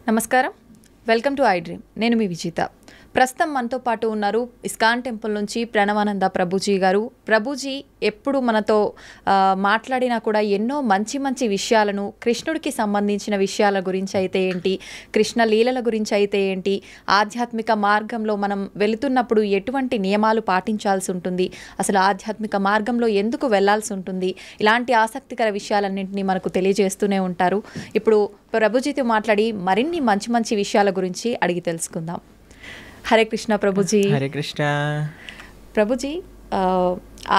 నమస్కారం, welcome to I dream. నేను మీ విజిత. ప్రస్తుతం మనతో పాటు ఉన్నారు ఇస్కాన్ టెంపుల్ నుంచి ప్రణవానంద ప్రభుజీ గారు. ప్రభుజీ ఎప్పుడు మనతో మాట్లాడినా కూడా ఎన్నో మంచి మంచి విషయాలను, కృష్ణుడికి సంబంధించిన విషయాల గురించి అయితే ఏంటి, కృష్ణ లీలల గురించి అయితే ఏంటి, ఆధ్యాత్మిక మార్గంలో మనం వెళుతున్నప్పుడు ఎటువంటి నియమాలు పాటించాల్సి ఉంటుంది, అసలు ఆధ్యాత్మిక మార్గంలో ఎందుకు వెళ్లాల్సి ఉంటుంది, ఇలాంటి ఆసక్తికర విషయాలన్నింటినీ మనకు తెలియజేస్తూనే ఉంటారు. ఇప్పుడు ప్రభుజీతో మాట్లాడి మరిన్ని మంచి మంచి విషయాల గురించి అడిగి తెలుసుకుందాం. హరే కృష్ణ ప్రభుజీ. హరే కృష్ణ ప్రభుజీ.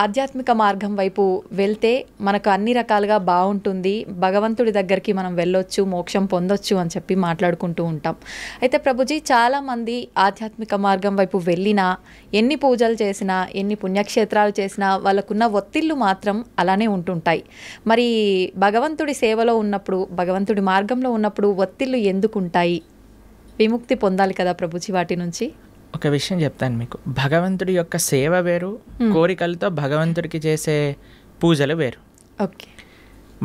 ఆధ్యాత్మిక మార్గం వైపు వెళ్తే మనకు అన్ని రకాలుగా బాగుంటుంది, భగవంతుడి దగ్గరికి మనం వెళ్ళొచ్చు, మోక్షం పొందొచ్చు అని చెప్పి మాట్లాడుకుంటూ ఉంటాం. అయితే ప్రభుజీ, చాలామంది ఆధ్యాత్మిక మార్గం వైపు వెళ్ళినా, ఎన్ని పూజలు చేసినా, ఎన్ని పుణ్యక్షేత్రాలు చేసినా వాళ్ళకున్న ఒత్తిళ్ళు మాత్రం అలానే ఉంటుంటాయి. మరి భగవంతుడి సేవలో ఉన్నప్పుడు, భగవంతుడి మార్గంలో ఉన్నప్పుడు ఒత్తిళ్ళు ఎందుకు ఉంటాయి? విముక్తి పొందాలి కదా ప్రభుజీ వాటి నుంచి. ఒక విషయం చెప్తాను మీకు. భగవంతుడి యొక్క సేవ వేరు, కోరికలతో భగవంతుడికి చేసే పూజలు వేరు. ఓకే.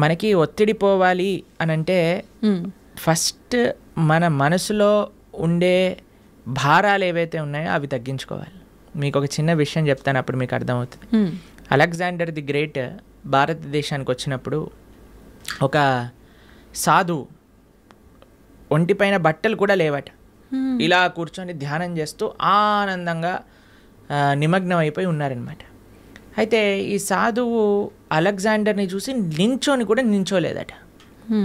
మనకి ఒత్తిడి పోవాలి అని అంటే ఫస్ట్ మన మనసులో ఉండే భారాలు ఏవైతే ఉన్నాయో అవి తగ్గించుకోవాలి. మీకు ఒక చిన్న విషయం చెప్తాను, అప్పుడు మీకు అర్థమవుతుంది. అలెగ్జాండర్ ది గ్రేట్ భారతదేశానికి వచ్చినప్పుడు ఒక సాధువు ఒంటిపైన బట్టలు కూడా లేవట, ఇలా కూర్చొని ధ్యానం చేస్తూ ఆనందంగా నిమగ్నం అయిపోయి ఉన్నారనమాట. అయితే ఈ సాధువు అలెగ్జాండర్ని చూసి నించోని కూడా నించోలేదట.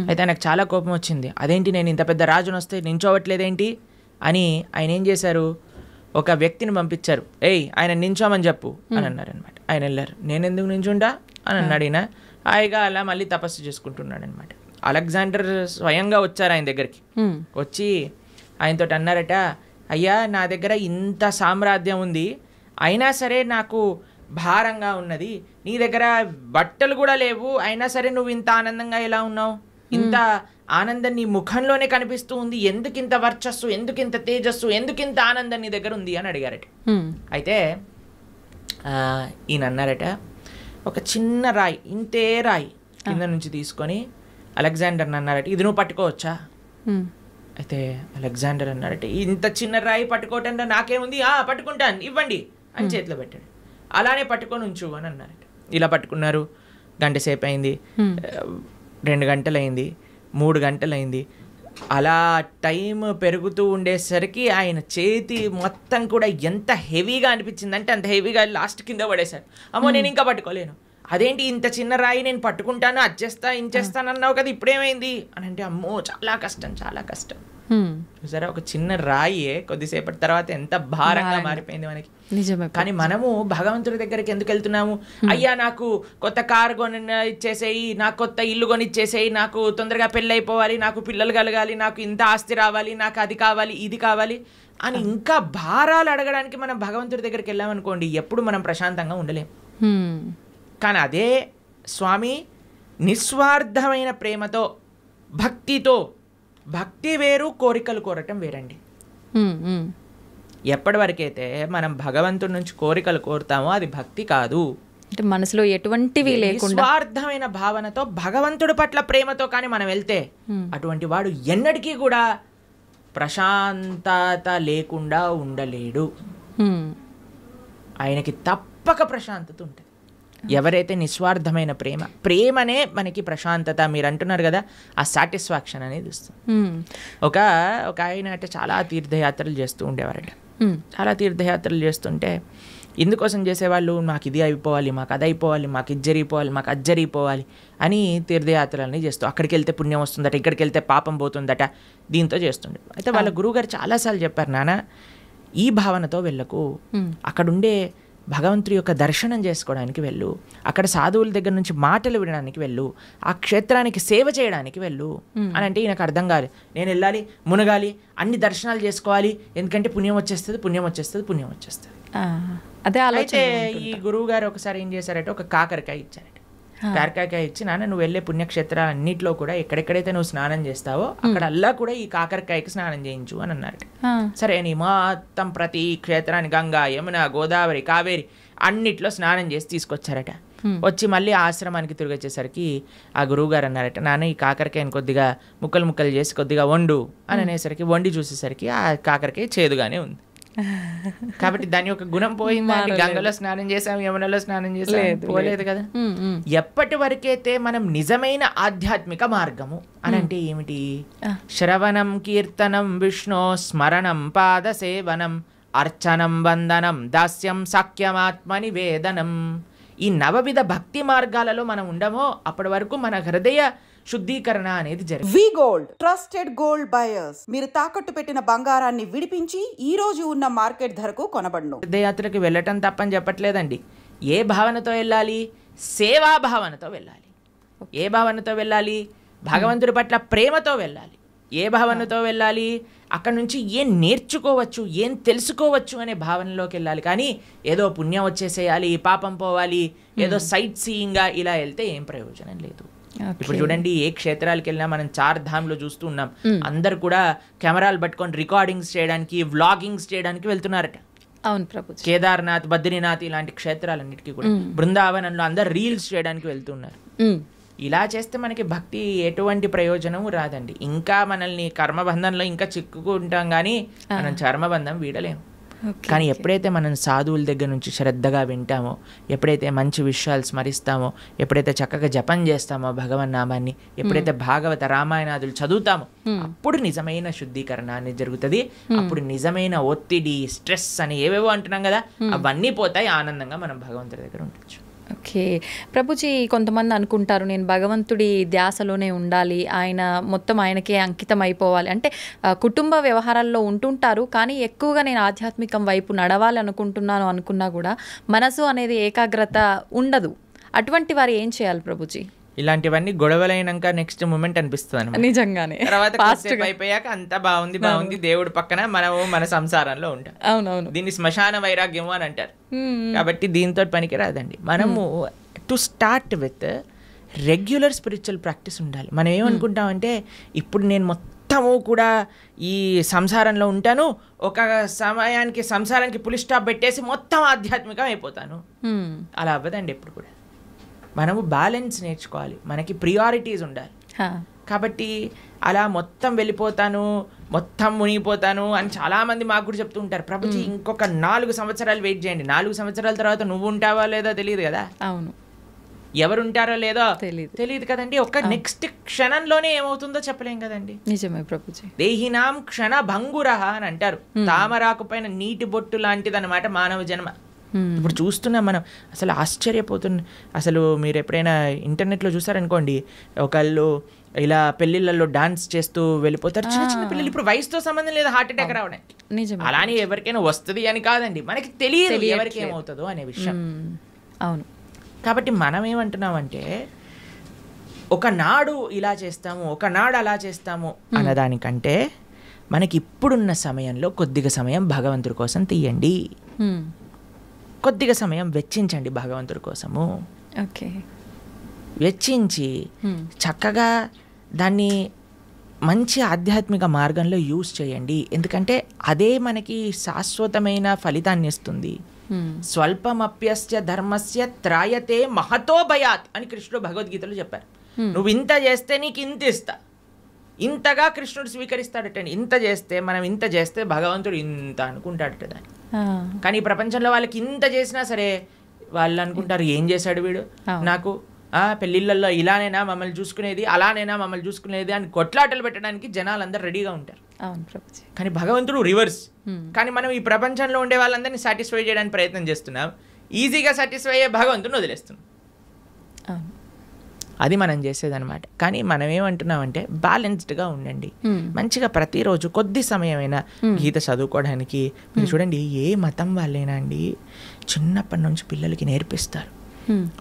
అయితే ఆయనకు చాలా కోపం వచ్చింది. అదేంటి, నేను ఇంత పెద్ద రాజును వస్తే నించోవట్లేదేంటి అని ఆయన ఏం చేశారు, ఒక వ్యక్తిని పంపించారు. ఆయన నించోమని చెప్పు అని అన్నారనమాట. ఆయన వెళ్ళారు. నేను ఎందుకు నించుంటా అని అన్నాడు. ఈయన హాయిగా అలా మళ్ళీ తపస్సు చేసుకుంటున్నాడు అనమాట. అలెగ్జాండర్ స్వయంగా వచ్చారు ఆయన దగ్గరికి. వచ్చి ఆయనతో అన్నారట, అయ్యా, నా దగ్గర ఇంత సామ్రాజ్యం ఉంది, అయినా సరే నాకు భారంగా ఉన్నది, నీ దగ్గర బట్టలు కూడా లేవు, అయినా సరే నువ్వు ఇంత ఆనందంగా ఎలా ఉన్నావు, ఇంత ఆనందం నీ ముఖంలోనే కనిపిస్తూ ఉంది, ఎందుకింత వర్చస్సు, ఎందుకింత తేజస్సు, ఎందుకింత ఆనందం నీ దగ్గర ఉంది అని అడిగారట. అయితే ఈయన అన్నారట, ఒక చిన్న రాయి, ఇంతే రాయి కింద నుంచి తీసుకొని అలెగ్జాండర్ని అన్నారట, ఇది నువ్వు పట్టుకోవచ్చా? అయితే అలెగ్జాండర్ అన్నారట, ఇంత చిన్న రాయి పట్టుకోవటంలో నాకేముంది, పట్టుకుంటాను, ఇవ్వండి అని చేతిలో పెట్టాడు. అలానే పట్టుకొని ఉంచు అని అన్నారట. ఇలా పట్టుకున్నారు. గంట సేపు అయింది, 2 గంటలైంది, 3 గంటలైంది. అలా టైం పెరుగుతూ ఉండేసరికి ఆయన చేతి మొత్తం కూడా ఎంత హెవీగా అనిపించిందంటే అంత హెవీగా లాస్ట్ కింద పడేశారు. అమ్మో, నేను ఇంకా పట్టుకోలేను. అదేంటి, ఇంత చిన్న రాయి నేను పట్టుకుంటాను, అచ్చేస్తా ఇంచేస్తానన్నావు కదా, ఇప్పుడేమైంది అని అంటే, అమ్మో చాలా కష్టం, చాలా కష్టం. సరే, ఒక చిన్న రాయే కొద్దిసేపటి తర్వాత ఎంత భారంగా మారిపోయింది మనకి. నిజమే. కానీ మనము భగవంతుడి దగ్గరికి ఎందుకు వెళ్తున్నాము? అయ్యా, నాకు కొత్త కారు కొని ఇచ్చేసేయి, నాకు కొత్త ఇల్లు కొని ఇచ్చేసేయి, నాకు తొందరగా పెళ్ళి అయిపోవాలి, నాకు పిల్లలు కలగాలి, నాకు ఇంత ఆస్తి రావాలి, నాకు అది కావాలి, ఇది కావాలి అని ఇంకా భారాలు అడగడానికి మనం భగవంతుడి దగ్గరికి వెళ్ళామనుకోండి, ఎప్పుడు మనం ప్రశాంతంగా ఉండలేం. కానీ అదే స్వామి నిస్వార్థమైన ప్రేమతో, భక్తితో, భక్తి వేరు, కోరికలు కోరటం వేరండి. ఎప్పటి వరకైతే మనం భగవంతుడి నుంచి కోరికలు కోరుతామో అది భక్తి కాదు. అంటే మనసులో ఎటువంటివి లేకుండా నిస్వార్థమైన భావనతో, భగవంతుడి పట్ల ప్రేమతో కానీ మనం వెళ్తే అటువంటి వాడు ఎన్నటికీ కూడా ప్రశాంతత లేకుండా ఉండలేడు. ఆయనకి తప్పక ప్రశాంతత ఉంటుంది. ఎవరైతే నిస్వార్థమైన ప్రేమనే మనకి ప్రశాంతత, మీరు అంటున్నారు కదా, ఆ సాటిస్ఫాక్షన్ అనేది ఇస్తుంది. ఒక ఆయన అంటే చాలా తీర్థయాత్రలు చేస్తూ ఉండేవారట. చాలా తీర్థయాత్రలు చేస్తుంటే ఎందుకోసం చేసేవాళ్ళు, మాకు ఇది అయిపోవాలి, మాకు అది అయిపోవాలి, మాకు ఇది జరిగిపోవాలి, మాకు అది జరిగిపోవాలి అని తీర్థయాత్రలని చేస్తూ, అక్కడికి వెళ్తే పుణ్యం వస్తుందట, ఇక్కడికి వెళ్తే పాపం పోతుందట, దీంతో చేస్తుండే. అయితే వాళ్ళ గురువుగారు చాలాసార్లు చెప్పారు, నాన్న ఈ భావనతో వెళ్ళకు, అక్కడుండే భగవంతుడి యొక్క దర్శనం చేసుకోవడానికి వెళ్ళు, అక్కడ సాధువుల దగ్గర నుంచి మాటలు వినడానికి వెళ్ళు, ఆ క్షేత్రానికి సేవ చేయడానికి వెళ్ళు అని అంటే ఈయనకు అర్థం కాదు. నేను వెళ్ళాలి, మునగాలి, అన్ని దర్శనాలు చేసుకోవాలి, ఎందుకంటే పుణ్యం వచ్చేస్తుంది, పుణ్యం వచ్చేస్తుంది, పుణ్యం వచ్చేస్తుంది. అదే అయితే ఈ గురువు గారు ఒకసారి ఏం చేశారంటే, ఒక కాకరకాయ ఇచ్చారట. కాకరకాయ ఇచ్చి, నాన్న నువ్వు వెళ్ళే పుణ్యక్షేత్రాలు అన్నింటిలో కూడా ఎక్కడెక్కడైతే నువ్వు స్నానం చేస్తావో అక్కడ అల్లా కూడా ఈ కాకరకాయకి స్నానం చేయించు అని అన్నారట. సరే అని మొత్తం ప్రతి క్షేత్రాన్ని గంగా, యమున, గోదావరి, కావేరి అన్నిట్లో స్నానం చేసి తీసుకొచ్చారట. వచ్చి మళ్ళీ ఆశ్రమానికి తిరిగి వచ్చేసరికి ఆ గురువుగారు అన్నారట, నాన్న ఈ కాకరకాయని కొద్దిగా ముక్కలు ముక్కలు చేసి కొద్దిగా వండు అని అనేసరికి వండి చూసేసరికి ఆ కాకరకాయ చేదుగానే ఉంది. కాబట్టి దాని యొక్క గుణం పోయిందా? గంగలో స్నానం చేసాం, యమునలో స్నానం చేసాం, పోలేదు కదా. ఎప్పటి వరకైతే మనం నిజమైన ఆధ్యాత్మిక మార్గము అని అంటే ఏమిటి? శ్రవణం కీర్తనం విష్ణు స్మరణం పాద సేవనం అర్చనం వందనం దాస్యం సాఖ్యమాత్మ నివేదనం. ఈ నవవిధ భక్తి మార్గాలలో మనం ఉండమో అప్పటి వరకు మన హృదయ శుద్ధీకరణ అనేది జరుగుతుంది. వి గోల్డ్ ట్రస్టెడ్ గోల్డ్ బయర్స్. మీరు తాకట్టు పెట్టిన బంగారాన్ని విడిపించి ఈ రోజు ఉన్న మార్కెట్ ధరకు కొనబడును. తీర్థయాత్రకి వెళ్ళటం తప్పని చెప్పట్లేదండి. ఏ భావనతో వెళ్ళాలి? సేవా భావనతో వెళ్ళాలి. ఏ భావనతో వెళ్ళాలి? భగవంతుడి పట్ల ప్రేమతో వెళ్ళాలి. ఏ భావనతో వెళ్ళాలి? అక్కడ నుంచి ఏం నేర్చుకోవచ్చు, ఏం తెలుసుకోవచ్చు అనే భావనలోకి వెళ్ళాలి. కానీ ఏదో పుణ్యం వచ్చేసేయాలి, పాపం పోవాలి, ఏదో సైట్ సీయింగ్గా ఇలా వెళ్తే ఏం ప్రయోజనం లేదు. ఇప్పుడు చూడండి, ఏ క్షేత్రాలకు వెళ్ళినా మనం 4 ధామ్లో చూస్తూ ఉన్నాం. అందరు కూడా కెమెరాలు పట్టుకొని రికార్డింగ్స్ చేయడానికి, వ్లాగింగ్స్ చేయడానికి వెళ్తున్నారట. అవును ప్రభు. కేదార్నాథ్, బద్రీనాథ్ ఇలాంటి క్షేత్రాలన్నిటికీ కూడా బృందావనంలో అందరు రీల్స్ చేయడానికి వెళ్తున్నారు. ఇలా చేస్తే మనకి భక్తి ఎటువంటి ప్రయోజనం రాదండి. ఇంకా మనల్ని కర్మబంధంలో ఇంకా చిక్కుకుంటాం, కానీ మనం చర్మబంధం వీడలేము. కానీ ఎప్పుడైతే మనం సాధువుల దగ్గర నుంచి శ్రద్ధగా వింటామో, ఎప్పుడైతే మంచి విషయాలు స్మరిస్తామో, ఎప్పుడైతే చక్కగా జపం చేస్తామో భగవన్నామాన్ని, ఎప్పుడైతే భాగవత రామాయణాదులు చదువుతామో, అప్పుడు నిజమైన శుద్ధీకరణ అనేది జరుగుతుంది. అప్పుడు నిజమైన ఒత్తిడి, స్ట్రెస్ అని ఏవేవో అంటున్నాం కదా, అవన్నీ పోతాయి. ఆనందంగా మనం భగవంతుడి దగ్గర ఉండొచ్చు. ఓకే ప్రభుజీ, కొంతమంది అనుకుంటారు నేను భగవంతుడి ధ్యాసలోనే ఉండాలి, ఆయన మొత్తం ఆయనకే అంకితం అయిపోవాలి అంటే కుటుంబ వ్యవహారాల్లో ఉంటుంటారు, కానీ ఎక్కువగా నేను ఆధ్యాత్మికం వైపు నడవాలి అనుకుంటున్నాను అనుకున్నా కూడా మనసు అనేది ఏకాగ్రత ఉండదు. అటువంటి వారు ఏం చేయాలి ప్రభుజీ? ఇలాంటివన్నీ గొడవలైనాక నెక్స్ట్ మూమెంట్ అనిపిస్తుంది నిజంగానే. తర్వాత అయిపోయాక అంతా బాగుంది దేవుడి పక్కన మనము మన సంసారంలో ఉంటాం. అవునవును, దీన్ని శ్మశాన వైరాగ్యము అని అంటారు. కాబట్టి దీంతో పనికి రాదండి. మనము to start with regular spiritual practice ఉండాలి. మనం ఏమనుకుంటామంటే ఇప్పుడు నేను మొత్తము కూడా ఈ సంసారంలో ఉంటాను, ఒక సమయానికి సంసారానికి పులి స్టాప్ పెట్టేసి మొత్తం ఆధ్యాత్మికం అయిపోతాను. అలా అవ్వదండి ఎప్పుడు కూడా. మనము బ్యాలెన్స్ నేర్చుకోవాలి, మనకి ప్రియారిటీస్ ఉండాలి. కాబట్టి అలా మొత్తం వెళ్ళిపోతాను, మొత్తం మునిగిపోతాను అని చాలామంది మాకు కూడా చెప్తూ ఉంటారు. ప్రభుజీ ఇంకొక 4 సంవత్సరాలు వెయిట్ చేయండి, 4 సంవత్సరాల తర్వాత నువ్వు ఉంటావా లేదో తెలియదు కదా. అవును, ఎవరుంటారో లేదో తెలియదు కదండి. ఒక నెక్స్ట్ క్షణంలోనే ఏమవుతుందో చెప్పలేం కదండి. నిజమే ప్రభుజీ. దేహినాం క్షణ భంగురహ అని అంటారు. తామరాకు పైన నీటి బొట్టు లాంటిది అనమాట మానవ జన్మ. ఇప్పుడు చూస్తున్నాం మనం, అసలు ఆశ్చర్యపోతున్నాం. అసలు మీరు ఎప్పుడైనా ఇంటర్నెట్లో చూసారనుకోండి, ఒకళ్ళు ఇలా పెళ్ళిళ్ళల్లో డాన్స్ చేస్తూ వెళ్ళిపోతారు. చిన్న చిన్న పిల్లలు, ఇప్పుడు వయసుతో సంబంధం లేదు హార్ట్ అటాక్ రావడానికి. అలానే ఎవరికైనా వస్తుంది అని కాదండి, మనకి తెలియదు ఎవరికి ఏమవుతుందో అనే విషయం. అవును. కాబట్టి మనం ఏమంటున్నామంటే ఒకనాడు ఇలా చేస్తాము, ఒకనాడు అలా చేస్తాము అన్నదానికంటే మనకి ఇప్పుడున్న సమయంలో కొద్దిగా సమయం భగవంతుడి కోసం తీయండి, కొద్దిగా సమయం వెచ్చించండి భగవంతుడి కోసము. ఓకే, వెచ్చించి చక్కగా దాన్ని మంచి ఆధ్యాత్మిక మార్గంలో యూజ్ చేయండి. ఎందుకంటే అదే మనకి శాశ్వతమైన ఫలితాన్ని ఇస్తుంది. స్వల్పమప్యస్య ధర్మస్య త్రాయతే మహతో భయాత్ అని కృష్ణుడు భగవద్గీతలో చెప్పారు. నువ్వు ఇంత చేస్తే నీకు ఇంత ఇస్తా, ఇంతగా కృష్ణుడు స్వీకరిస్తాడటండి. ఇంత చేస్తే, మనం ఇంత చేస్తే భగవంతుడు ఇంత అనుకుంటాడట దాన్ని. కానీ ఈ ప్రపంచంలో వాళ్ళకి ఇంత చేసినా సరే వాళ్ళు అనుకుంటారు ఏం చేశాడు వీడు నాకు, పెళ్ళిళ్ళల్లో ఇలానైనా మమ్మల్ని చూసుకునేది, అలానైనా మమ్మల్ని చూసుకునేది అని కొట్లాటలు పెట్టడానికి జనాలు అందరూ రెడీగా ఉంటారు. కానీ భగవంతుడు రివర్స్. కానీ మనం ఈ ప్రపంచంలో ఉండే వాళ్ళందరినీ సాటిస్ఫై చేయడానికి ప్రయత్నం చేస్తున్నాం, ఈజీగా సాటిస్ఫై అయ్యే భగవంతుని వదిలేస్తున్నాం. అది మనం చేసేదన్నమాట. కానీ మనం ఏమంటున్నామంటే బ్యాలెన్స్డ్గా ఉండండి, మంచిగా ప్రతిరోజు కొద్ది సమయమైనా గీత చదువుకోవడానికి. మీరు చూడండి, ఏ మతం వాళ్ళైనా అండి చిన్నప్పటి నుంచి పిల్లలకి నేర్పిస్తారు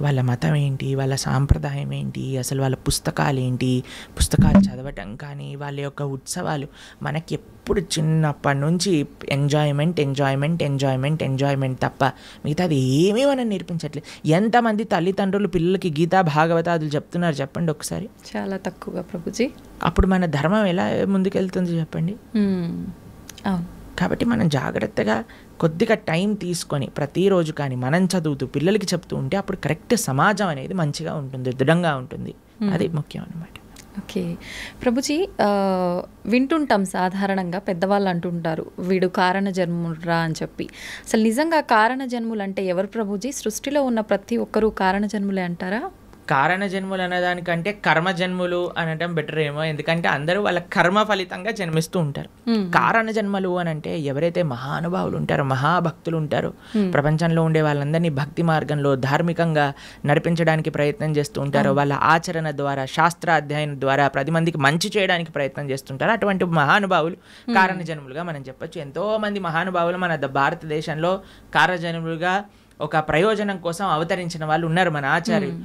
వాళ్ళ మతం ఏంటి, వాళ్ళ సాంప్రదాయం ఏంటి, అసలు వాళ్ళ పుస్తకాలు ఏంటి, పుస్తకాలు చదవటం కానీ వాళ్ళ యొక్క ఉత్సవాలు. మనకి ఎప్పుడు చిన్నప్పటి నుంచి ఎంజాయ్మెంట్ ఎంజాయ్మెంట్ ఎంజాయ్మెంట్ ఎంజాయ్మెంట్ తప్ప మిగతాది ఏమీ మనం నేర్పించట్లేదు. ఎంతమంది తల్లిదండ్రులు పిల్లలకి గీతా భాగవతాదులు చెప్తున్నారు చెప్పండి ఒకసారి? చాలా తక్కువగా ప్రభుజీ. అప్పుడు మన ధర్మం ఎలా ముందుకెళ్తుంది చెప్పండి? కాబట్టి మనం జాగ్రత్తగా కొద్దిగా టైం తీసుకొని ప్రతిరోజు కానీ మనం చదువుతూ పిల్లలకి చెప్తూ ఉంటే అప్పుడు కరెక్ట్ సమాజం అనేది మంచిగా ఉంటుంది, దృఢంగా ఉంటుంది. అది ముఖ్యం అన్నమాట. ఓకే ప్రభుజీ, వింటుంటాం సాధారణంగా పెద్దవాళ్ళు అంటుంటారు వీడు కారణ జన్మురా అని చెప్పి. అసలు నిజంగా కారణ జన్ములు అంటే ఎవరు ప్రభుజీ? సృష్టిలో ఉన్న ప్రతి ఒక్కరూ కారణ జన్ములే అంటారా? కారణ జన్ములు అనేదానికంటే కర్మ జన్ములు అనటం బెటర్ ఏమో, ఎందుకంటే అందరూ వాళ్ళ కర్మ ఫలితంగా జన్మిస్తూ ఉంటారు. కారణ జన్మలు అని అంటే ఎవరైతే మహానుభావులు ఉంటారో, మహాభక్తులు ఉంటారో, ప్రపంచంలో ఉండే వాళ్ళందరినీ భక్తి మార్గంలో ధార్మికంగా నడిపించడానికి ప్రయత్నం చేస్తూ ఉంటారో, వాళ్ళ ఆచరణ ద్వారా, శాస్త్ర అధ్యయనం ద్వారా 10 మందికి మంచి చేయడానికి ప్రయత్నం చేస్తుంటారు. అటువంటి మహానుభావులు కారణ జన్ములుగా మనం చెప్పొచ్చు. ఎంతో మంది మహానుభావులు మన భారతదేశంలో కారణ జన్ములుగా ఒక ప్రయోజనం కోసం అవతరించిన వాళ్ళు ఉన్నారు. మన ఆచార్యులు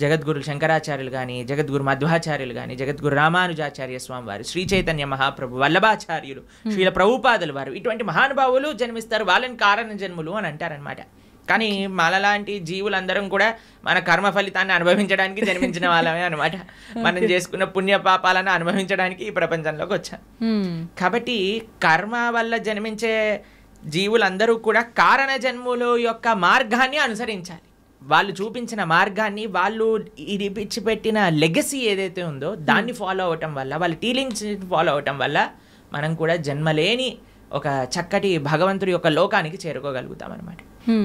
జగద్గురు శంకరాచార్యులు కానీ, జగద్గురు మధ్వాచార్యులు కానీ, జగద్గురు రామానుజాచార్య స్వామి వారు, శ్రీ చైతన్య మహాప్రభు, వల్లభాచార్యులు, శ్రీల ప్రభుపాదులు వారు, ఇటువంటి మహానుభావులు జన్మిస్తారు. వాళ్ళని కారణ జన్ములు అని అంటారనమాట. కానీ మనలాంటి జీవులందరం కూడా మన కర్మ ఫలితాన్ని అనుభవించడానికి జన్మించిన వాళ్ళమే అనమాట. మనం చేసుకున్న పుణ్య పాపాలను అనుభవించడానికి ఈ ప్రపంచంలోకి వచ్చాం. కాబట్టి కర్మ వల్ల జన్మించే జీవులందరూ కూడా కారణ జన్ముల యొక్క మార్గాన్ని అనుసరించాలి. వాళ్ళు చూపించిన మార్గాన్ని, వాళ్ళు ఇడిపించిపెట్టిన లెగసీ ఏదైతే ఉందో దాన్ని ఫాలో అవటం వల్ల, వాళ్ళ టీలింగ్స్ ఫాలో అవటం వల్ల మనం కూడా జన్మలేని ఒక చక్కటి భగవంతుడి యొక్క లోకానికి చేరుకోగలుగుతాం అనమాట.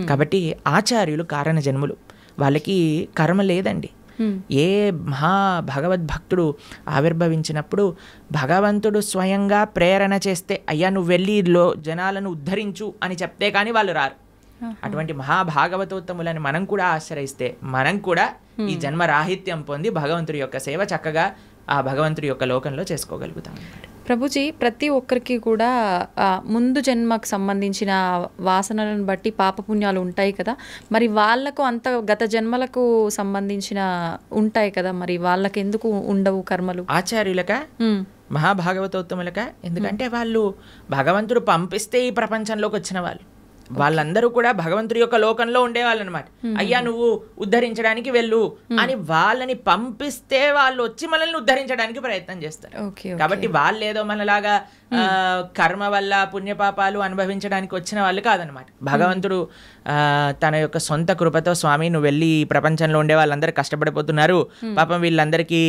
కాబట్టి ఆచార్యులు కారణ జన్ములు, వాళ్ళకి కర్మ లేదండి. ఏ మహా భగవద్భక్తుడు ఆవిర్భవించినప్పుడు భగవంతుడు స్వయంగా ప్రేరణ చేస్తే, అయ్యా నువ్వు వెళ్ళి జనాలను ఉద్ధరించు అని చెప్తే కానీ వాళ్ళు రారు. అటువంటి మహాభాగవతోత్తములని మనం కూడా ఆశ్రయిస్తే మనం కూడా ఈ జన్మ రాహిత్యం పొంది భగవంతుడి యొక్క సేవ చక్కగా ఆ భగవంతుడి యొక్క లోకంలో చేసుకోగలుగుతాం అన్నమాట. ప్రభుజీ, ప్రతి ఒక్కరికి కూడా ముందు జన్మకు సంబంధించిన వాసనలను బట్టి పాపపుణ్యాలు ఉంటాయి కదా, మరి వాళ్ళకు అంత గత జన్మలకు సంబంధించిన ఉంటాయి కదా, మరి వాళ్ళకి ఎందుకు ఉండవు కర్మలు? ఆచార్యులక మహాభాగవతోత్తములక, ఎందుకంటే వాళ్ళు భగవంతుడు పంపిస్తే ఈ ప్రపంచంలోకి వచ్చిన వాళ్ళు. వాళ్ళందరూ కూడా భగవంతుడి యొక్క లోకంలో ఉండేవాళ్ళు అనమాట. అయ్యా నువ్వు ఉద్ధరించడానికి వెళ్ళు అని వాళ్ళని పంపిస్తే వాళ్ళు వచ్చి మనల్ని ఉద్ధరించడానికి ప్రయత్నం చేస్తారు. కాబట్టి వాళ్ళు ఏదో మనలాగా కర్మ వల్ల పుణ్యపాపాలు అనుభవించడానికి వచ్చిన వాళ్ళు కాదనమాట. భగవంతుడు తన యొక్క సొంత కృపతో, స్వామి నువ్వు వెళ్ళి ఈ ప్రపంచంలో ఉండే వాళ్ళందరూ కష్టపడిపోతున్నారు, పాపం వీళ్ళందరికీ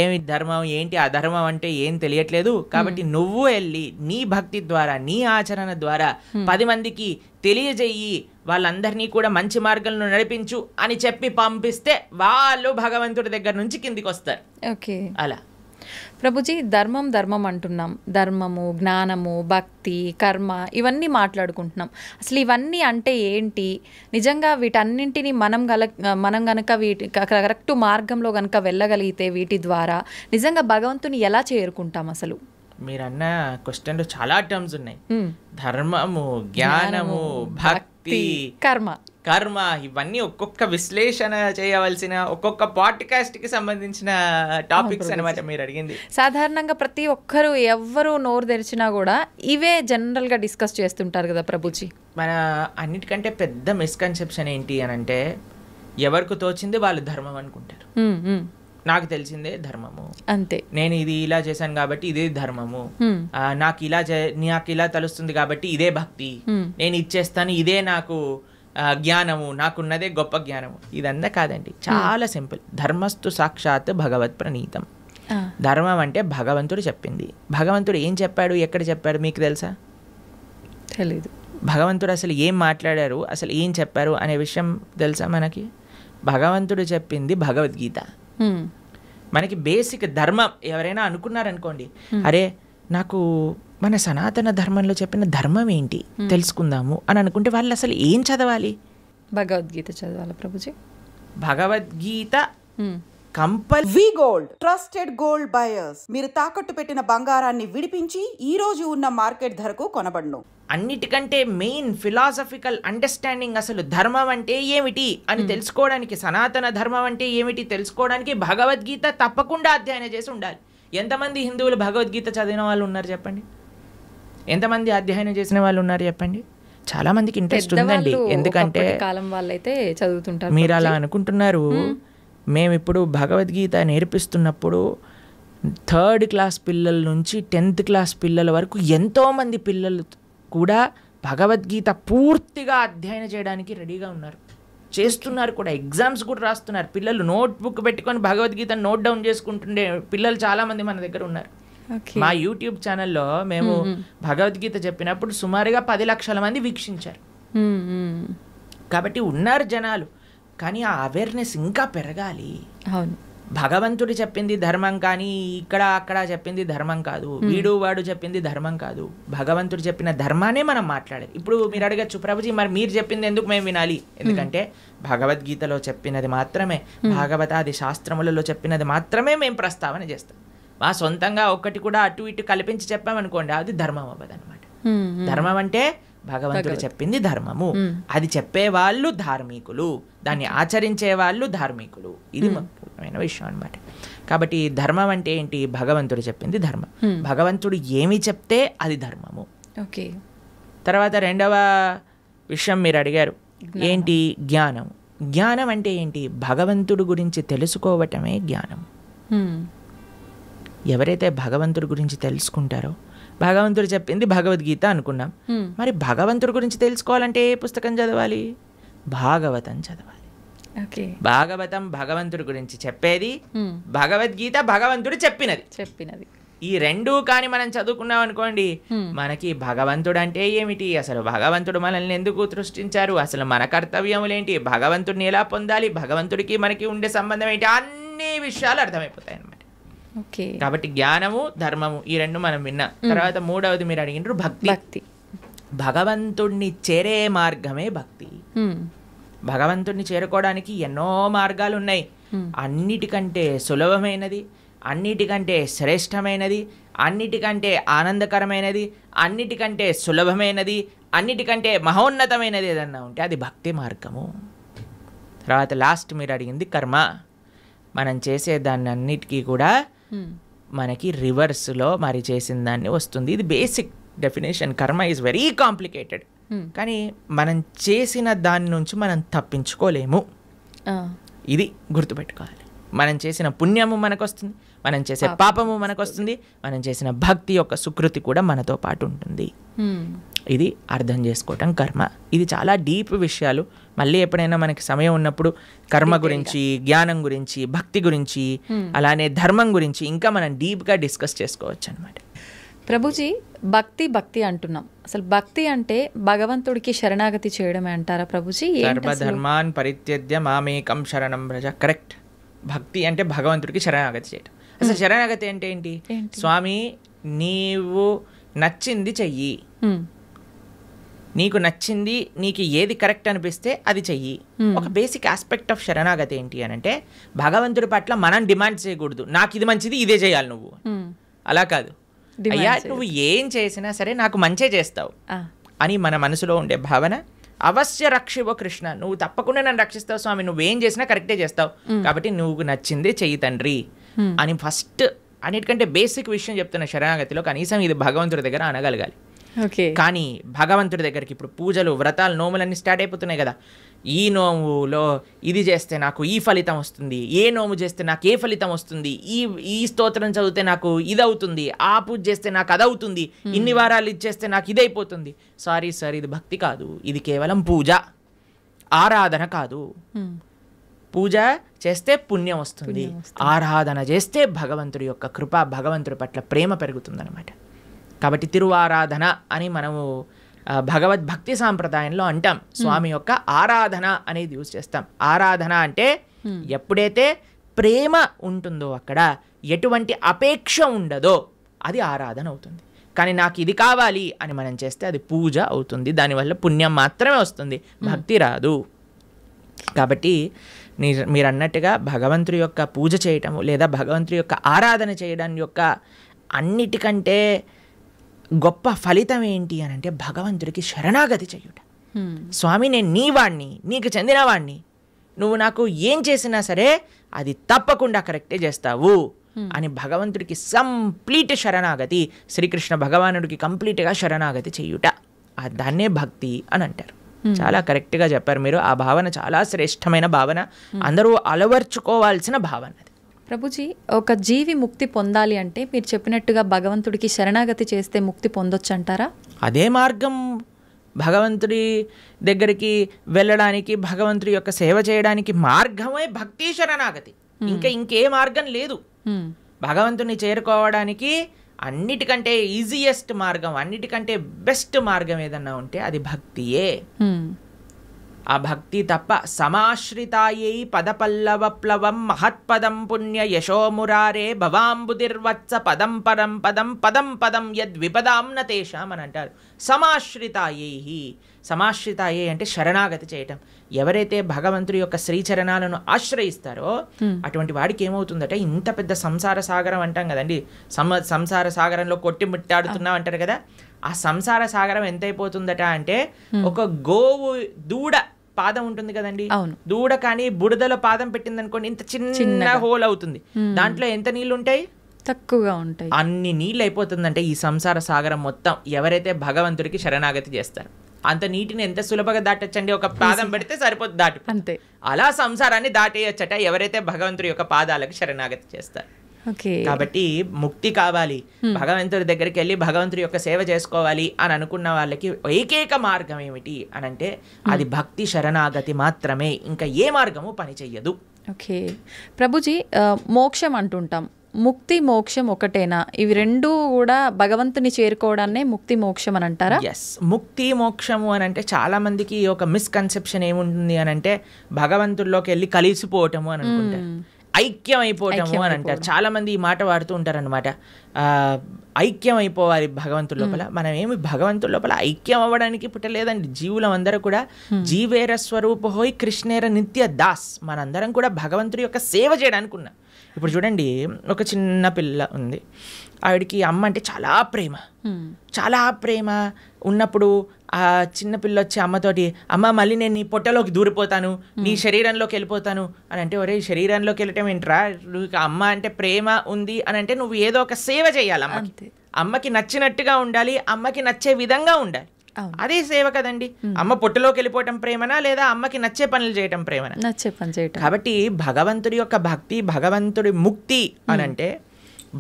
ఏమి ధర్మం ఏంటి అధర్మం అంటే ఏం తెలియట్లేదు, కాబట్టి నువ్వు వెళ్ళి నీ భక్తి ద్వారా, నీ ఆచరణ ద్వారా 10 మందికి తెలియజేయి, వాళ్ళందరినీ కూడా మంచి మార్గంలో నడిపించు అని చెప్పి పంపిస్తే వాళ్ళు భగవంతుడి దగ్గర నుంచి కిందికి వస్తారు. ఓకే, అలా ప్రభుజీ, ధర్మం అంటున్నాం. ధర్మము, జ్ఞానము, భక్తి, కర్మ ఇవన్నీ మాట్లాడుకుంటున్నాం. అసలు ఇవన్నీ అంటే ఏంటి? నిజంగా వీటన్నింటినీ మనం గనక వీటి కరెక్ట్ మార్గంలో గనక వెళ్ళగలిగితే వీటి ద్వారా నిజంగా భగవంతుని ఎలా చేరుకుంటాం? అసలు మీరన్న క్వశ్చన్లో చాలా టర్మ్స్ ఉన్నాయి. ధర్మము, జ్ఞానము, భక్తి, కర్మ ఇవన్నీ ఒక్కొక్క విశ్లేషణ చేయవలసిన, ఒక్కొక్క పాడ్కాస్ట్ కి సంబంధించిన టాపిక్స్ అనమాట మీరు అడిగింది. సాధారణంగా ప్రతి ఒక్కరు ఎవరు నోరు తెరిచినా కూడా ఇవే జనరల్ గా డిస్కస్ చేస్తుంటారు కదా ప్రభుజీ. మన అన్నిటికంటే పెద్ద మిస్కన్సెప్షన్ ఏంటి అని అంటే, ఎవరికి తోచింది వాళ్ళు ధర్మం అనుకుంటారు. నాకు తెలిసిందే ధర్మము, అంతే, నేను ఇది ఇలా చేశాను కాబట్టి ఇదే ధర్మము, నాకు ఇలా తెలుస్తుంది కాబట్టి ఇదే భక్తి, నేను ఇచ్చేస్తాను ఇదే నాకు జ్ఞానము, నాకున్నదే గొప్ప జ్ఞానము. ఇదంతా కాదండి, చాలా సింపుల్. ధర్మస్తు సాక్షాత్ భగవత్ ప్రణీతం. ధర్మం అంటే భగవంతుడు చెప్పింది. భగవంతుడు ఏం చెప్పాడు, ఎక్కడ చెప్పాడు మీకు తెలుసా? తెలీదు. భగవంతుడు అసలు ఏం మాట్లాడారు, అసలు ఏం చెప్పారు అనే విషయం తెలుసా మనకి? భగవంతుడు చెప్పింది భగవద్గీత. మనకి బేసిక్ ధర్మం ఎవరైనా అనుకున్నారనుకోండి, అరే నాకు మన సనాతన ధర్మంలో చెప్పిన ధర్మం ఏంటి తెలుసుకుందాము అని అనుకుంటే వాళ్ళు అసలు ఏం చదవాలి? భగవద్గీత చదవాలి ప్రభుజీ. భగవద్గీత వి గోల్డ్, ట్రస్టెడ్ గోల్డ్ బయర్స్. మీరు తాకట్టు పెట్టిన బంగారాన్ని విడిపించి ఈ రోజు ఉన్న మార్కెట్ ధరకు కొనబడును. అన్నిటికంటే మెయిన్ ఫిలాసఫికల్ అండర్స్టాండింగ్, అసలు ధర్మం అంటే ఏమిటి అని తెలుసుకోవడానికి, సనాతన ధర్మం అంటే ఏమిటి తెలుసుకోవడానికి భగవద్గీత తప్పకుండా అధ్యయనం చేసి ఉండాలి. ఎంతమంది హిందువులు భగవద్గీత చదివిన వాళ్ళు ఉన్నారు చెప్పండి? ఎంతమంది అధ్యయనం చేసిన వాళ్ళు ఉన్నారు చెప్పండి? చాలా మందికి ఇంట్రెస్ట్ ఉందండి. ఎందుకంటే కాలం వాళ్ళైతే చదువుతుంటారు. మీరు అలా అనుకుంటున్నారు. మేము ఇప్పుడు భగవద్గీత నేర్పిస్తున్నప్పుడు 3rd క్లాస్ పిల్లల నుంచి 10th క్లాస్ పిల్లల వరకు ఎంతోమంది పిల్లలు కూడా భగవద్గీత పూర్తిగా అధ్యయనం చేయడానికి రెడీగా ఉన్నారు, చేస్తున్నారు కూడా. ఎగ్జామ్స్ కూడా రాస్తున్నారు. పిల్లలు నోట్బుక్ పెట్టుకొని భగవద్గీతను నోట్ డౌన్ చేసుకుంటుండే పిల్లలు చాలామంది మన దగ్గర ఉన్నారు. మా యూట్యూబ్ ఛానల్లో మేము భగవద్గీత చెప్పినప్పుడు సుమారుగా 10 లక్షల మంది వీక్షించారు. కాబట్టి ఉన్నారు జనాలు, కానీ ఆ అవేర్నెస్ ఇంకా పెరగాలి. అవును, భగవంతుడు చెప్పింది ధర్మం కానీ ఇక్కడ అక్కడ చెప్పింది ధర్మం కాదు, వీడు వాడు చెప్పింది ధర్మం కాదు, భగవంతుడు చెప్పిన ధర్మానే మనం మాట్లాడాలి. ఇప్పుడు మీరు అడగచ్చు, ప్రభుజీ మరి మీరు చెప్పింది ఎందుకు మేము వినాలి? ఎందుకంటే భగవద్గీతలో చెప్పినది మాత్రమే, భాగవతాది శాస్త్రములలో చెప్పినది మాత్రమే మేము ప్రస్తావన చేస్తాం. మా సొంతంగా ఒక్కటి కూడా అటు ఇటు కల్పించి చెప్పామనుకోండి, అది ధర్మం అవ్వదు అనమాట. ధర్మం అంటే భగవంతుడు చెప్పింది ధర్మము, అది చెప్పేవాళ్ళు ధార్మికులు, దాన్ని ఆచరించే వాళ్ళు ధార్మికులు. ఇది ముఖ్యమైన విషయం అనమాట. కాబట్టి ధర్మం అంటే ఏంటి? భగవంతుడు చెప్పింది ధర్మం. భగవంతుడు ఏమి చెప్తే అది ధర్మము. ఓకే. తర్వాత రెండవ విషయం మీరు అడిగారు, ఏంటి? జ్ఞానం. జ్ఞానం అంటే ఏంటి? భగవంతుడు గురించి తెలుసుకోవటమే జ్ఞానం. ఎవరైతే భగవంతుడి గురించి తెలుసుకుంటారో, భగవంతుడు చెప్పింది భగవద్గీత అనుకున్నాం, మరి భగవంతుడి గురించి తెలుసుకోవాలంటే ఏ పుస్తకం చదవాలి? భాగవతం చదవాలి. భాగవతం భగవంతుడి గురించి చెప్పేది, భగవద్గీత భగవంతుడు చెప్పినది. ఈ రెండూ కానీ మనం చదువుకున్నాం అనుకోండి, మనకి భగవంతుడు అంటే ఏమిటి, అసలు భగవంతుడు మనల్ని ఎందుకు సృష్టించారు, అసలు మన కర్తవ్యములేంటి, భగవంతుడిని ఎలా పొందాలి, భగవంతుడికి మనకి ఉండే సంబంధం ఏంటి, అన్ని విషయాలు అర్థమైపోతాయి అన్నమాట. కాబట్టి జ్ఞానము ధర్మము ఈ రెండు మనం విన్నాం. తర్వాత మూడవది మీరు అడిగినారు భక్తి. భగవంతుడిని చేరే మార్గమే భక్తి. భగవంతుడిని చేరుకోవడానికి ఎన్నో మార్గాలు ఉన్నాయి. అన్నిటికంటే సులభమైనది, అన్నిటికంటే శ్రేష్టమైనది, అన్నిటికంటే ఆనందకరమైనది, అన్నిటికంటే సులభమైనది, అన్నిటికంటే మహోన్నతమైనది ఏదన్నా ఉంటే అది భక్తి మార్గము. తర్వాత లాస్ట్ మీరు అడిగింది కర్మ. మనం చేసే దాన్ని అన్నిటికీ కూడా మనకి రివర్స్లో మరి చేసిన దాన్ని వస్తుంది. ఇది బేసిక్ డెఫినేషన్. కర్మ ఈజ్ వెరీ కాంప్లికేటెడ్, కానీ మనం చేసిన దాని నుంచి మనం తప్పించుకోలేము. ఇది గుర్తుపెట్టుకోవాలి. మనం చేసిన పుణ్యము మనకు వస్తుంది, మనం చేసే పాపము మనకు వస్తుంది, మనం చేసిన భక్తి యొక్క సుకృతి కూడా మనతో పాటు ఉంటుంది. ఇది అర్థం చేసుకోవటం కర్మ. ఇది చాలా డీప్ విషయాలు. మళ్ళీ ఎప్పుడైనా మనకి సమయం ఉన్నప్పుడు కర్మ గురించి, జ్ఞానం గురించి, భక్తి గురించి, అలానే ధర్మం గురించి ఇంకా మనం డీప్గా డిస్కస్ చేసుకోవచ్చు అనమాట. ప్రభుజీ, భక్తి అంటున్నాం. అసలు భక్తి అంటే భగవంతుడికి శరణాగతి చేయడమే అంటారా ప్రభుజీ? సర్వధర్మాన్ పరిత్యజ్య మామేకం శరణం వ్రజ. కరెక్ట్. భక్తి అంటే భగవంతుడికి శరణాగతి చేయటం. అసలు శరణాగతి అంటే ఏంటి? స్వామి నీవు నచ్చింది చెయ్యి, నీకు నచ్చింది, నీకు ఏది కరెక్ట్ అనిపిస్తే అది చెయ్యి. ఒక బేసిక్ ఆస్పెక్ట్ ఆఫ్ శరణాగతి ఏంటి అని అంటే భగవంతుడి పట్ల మనం డిమాండ్ చేయకూడదు, నాకు ఇది మంచిది ఇదే చేయాలి నువ్వు. అలా కాదు, అయ్యా నువ్వు ఏం చేసినా సరే నాకు మంచే చేస్తావు అని మన మనసులో ఉండే భావన. అవశ్య రక్షివో కృష్ణ, నువ్వు తప్పకుండా నన్ను రక్షిస్తావు స్వామి, నువ్వేం చేసినా కరెక్టే చేస్తావు, కాబట్టి నువ్వు నచ్చిందే చెయ్యి తండ్రి అని ఫస్ట్ అన్నిటికంటే బేసిక్ విషయం చెప్తున్న శరణాగతిలో కనీసం ఇది భగవంతుడి దగ్గర అనగలగాలి. కానీ భగవంతుడి దగ్గరికి ఇప్పుడు పూజలు, వ్రతాలు, నోములన్నీ స్టార్ట్ అయిపోతున్నాయి కదా. ఈ నోములో ఇది చేస్తే నాకు ఈ ఫలితం వస్తుంది, ఏ నోము చేస్తే నాకు ఏ ఫలితం వస్తుంది, ఈ స్తోత్రం చదివితే నాకు ఇది అవుతుంది, ఆ పూజ చేస్తే నాకు అది అవుతుంది, ఇన్ని వారాలు ఇది చేస్తే నాకు ఇది అయిపోతుంది. సారీ సార్, ఇది భక్తి కాదు, ఇది కేవలం పూజ, ఆరాధన కాదు. పూజ చేస్తే పుణ్యం వస్తుంది, ఆరాధన చేస్తే భగవంతుడి యొక్క కృప, భగవంతుడి పట్ల ప్రేమ పెరుగుతుందన్నమాట. కాబట్టి తిరువారాధన అని మనము భగవద్భక్తి సాంప్రదాయంలో అంటాం. స్వామి యొక్క ఆరాధన అనేది యూజ్ చేస్తాం. ఆరాధన అంటే ఎప్పుడైతే ప్రేమ ఉంటుందో, అక్కడ ఎటువంటి అపేక్ష ఉండదో అది ఆరాధన అవుతుంది. కానీ నాకు ఇది కావాలి అని మనం చేస్తే అది పూజ అవుతుంది, దానివల్ల పుణ్యం మాత్రమే వస్తుంది, భక్తి రాదు. కాబట్టి మీరు అన్నట్టుగా భగవంతుడి యొక్క పూజ చేయటము లేదా భగవంతుడి యొక్క ఆరాధన చేయడం యొక్క అన్నిటికంటే గొప్ప ఫలితం ఏంటి అని అంటే భగవంతుడికి శరణాగతి చెయ్యుట. స్వామి నేను నీ వాణ్ణి, నీకు చెందిన వాణ్ణి, నువ్వు నాకు ఏం చేసినా సరే అది తప్పకుండా కరెక్టే చేస్తావు అని భగవంతుడికి కంప్లీట్ శరణాగతి, శ్రీకృష్ణ భగవానుడికి కంప్లీట్గా శరణాగతి చెయ్యుట, దాన్నే భక్తి అని అంటారు. చాలా కరెక్ట్గా చెప్పారు మీరు. ఆ భావన చాలా శ్రేష్టమైన భావన, అందరూ అలవర్చుకోవాల్సిన భావన అది. ప్రభుజీ, ఒక జీవి ముక్తి పొందాలి అంటే మీరు చెప్పినట్టుగా భగవంతుడికి శరణాగతి చేస్తే ముక్తి పొందొచ్చు అంటారా? అదే మార్గం. భగవంతుడి దగ్గరికి వెళ్ళడానికి, భగవంతుడి యొక్క సేవ చేయడానికి మార్గమే భక్తి శరణాగతి. ఇంకే మార్గం లేదు. భగవంతుని చేరుకోవడానికి అన్నిటికంటే ఈజియెస్ట్ మార్గం, అన్నిటికంటే బెస్ట్ మార్గం ఏదన్నా ఉంటే అది భక్తియే. ఆ భక్తి తప్ప సమాశ్రితాయై పదపల్లవప్లవం మహత్పదం పుణ్య యశోమురారే భవాంబుదిర్వత్స పదం పరం పదం పదం పదం యద్విపదాం నతేషాం అని అంటారు. సమాశ్రితాయై అంటే శరణాగతి చేయటం. ఎవరైతే భగవంతుడి యొక్క శ్రీచరణాలను ఆశ్రయిస్తారో అటువంటి వాడికి ఏమవుతుందట, ఇంత పెద్ద సంసార సాగరం అంటాం కదండి, సంసార సాగరంలో కొట్టి ముట్టాడుతున్నాం అంటారు కదా, ఆ సంసార సాగరం ఎంత అయిపోతుందట అంటే ఒక గోవు దూడ పాదం ఉంటుంది కదండి, దూడ కానీ బుడదలో పాదం పెట్టింది అనుకోండి, ఇంత చిన్న హోల్ అవుతుంది. దాంట్లో ఎంత నీళ్లు ఉంటాయి? తక్కువగా ఉంటాయి. అన్ని నీళ్ళు అయిపోతుందంటే ఈ సంసార సాగరం మొత్తం ఎవరైతే భగవంతుడికి శరణాగతి చేస్తారు. అంత నీటిని ఎంత సులభంగా దాటొచ్చండి, ఒక పాదం పెడితే సరిపోతుంది, దాటి అంతే. అలా సంసారాన్ని దాటేయచ్చట ఎవరైతే భగవంతుడి యొక్క పాదాలకు శరణాగతి చేస్తారు. కాబట్టి ముక్తి కావాలి, భగవంతుడి దగ్గరికి వెళ్ళి భగవంతుడి యొక్క సేవ చేసుకోవాలి అని అనుకున్న వాళ్ళకి ఏకైక మార్గం ఏమిటి అని అంటే అది భక్తి శరణాగతి మాత్రమే. ఇంకా ఏ మార్గము పని చెయ్యదు. ఓకే ప్రభుజీ, మోక్షం అంటుంటాం, ముక్తి మోక్షం ఒకటేనా? ఇవి రెండు కూడా భగవంతుని చేరుకోవడాన్నే ముక్తి మోక్షం అని అంటారా? ఎస్, ముక్తి మోక్షము అని అంటే చాలా మందికి ఒక మిస్కన్సెప్షన్ ఏముంటుంది అని అంటే భగవంతుల్లోకి వెళ్ళి కలిసిపోవటము అని అనుకుంటారు, ఐక్యం అయిపోవటము అని అంటారు. చాలా మంది ఈ మాట వాడుతూ ఉంటారు అనమాట. ఐక్యం అయిపోవాలి భగవంతుడి లోపల. మనం ఏమి భగవంతుడి లోపల ఐక్యం అవ్వడానికి పుట్టలేదండి. జీవులం అందరూ కూడా జీవేర స్వరూప హోయ్ కృష్ణేర నిత్య దాస్, మనందరం కూడా భగవంతుడి యొక్క సేవ చేయడానికి ఉన్నాం. ఇప్పుడు చూడండి, ఒక చిన్న పిల్ల ఉంది, ఆవిడికి అమ్మ అంటే చాలా ప్రేమ ఉన్నప్పుడు ఆ చిన్నపిల్ల వచ్చి అమ్మతోటి, అమ్మ మళ్ళీ నేను నీ పొట్టలోకి దూరిపోతాను, నీ శరీరంలోకి వెళ్ళిపోతాను అని అంటే, ఒరే శరీరంలోకి వెళ్ళటం ఏంట్రా, నువ్వు అమ్మ అంటే ప్రేమ ఉంది అని అంటే నువ్వు ఏదో ఒక సేవ చేయాలి. అమ్మకి నచ్చినట్టుగా ఉండాలి, అమ్మకి నచ్చే విధంగా ఉండాలి. అదే సేవ కదండి. అమ్మ పొట్టలోకి వెళ్ళిపోవటం ప్రేమనా, లేదా అమ్మకి నచ్చే పనులు చేయటం ప్రేమనా? నచ్చే పని చేయటం. కాబట్టి భగవంతుడి యొక్క భక్తి, భగవంతుడి ముక్తి అని అంటే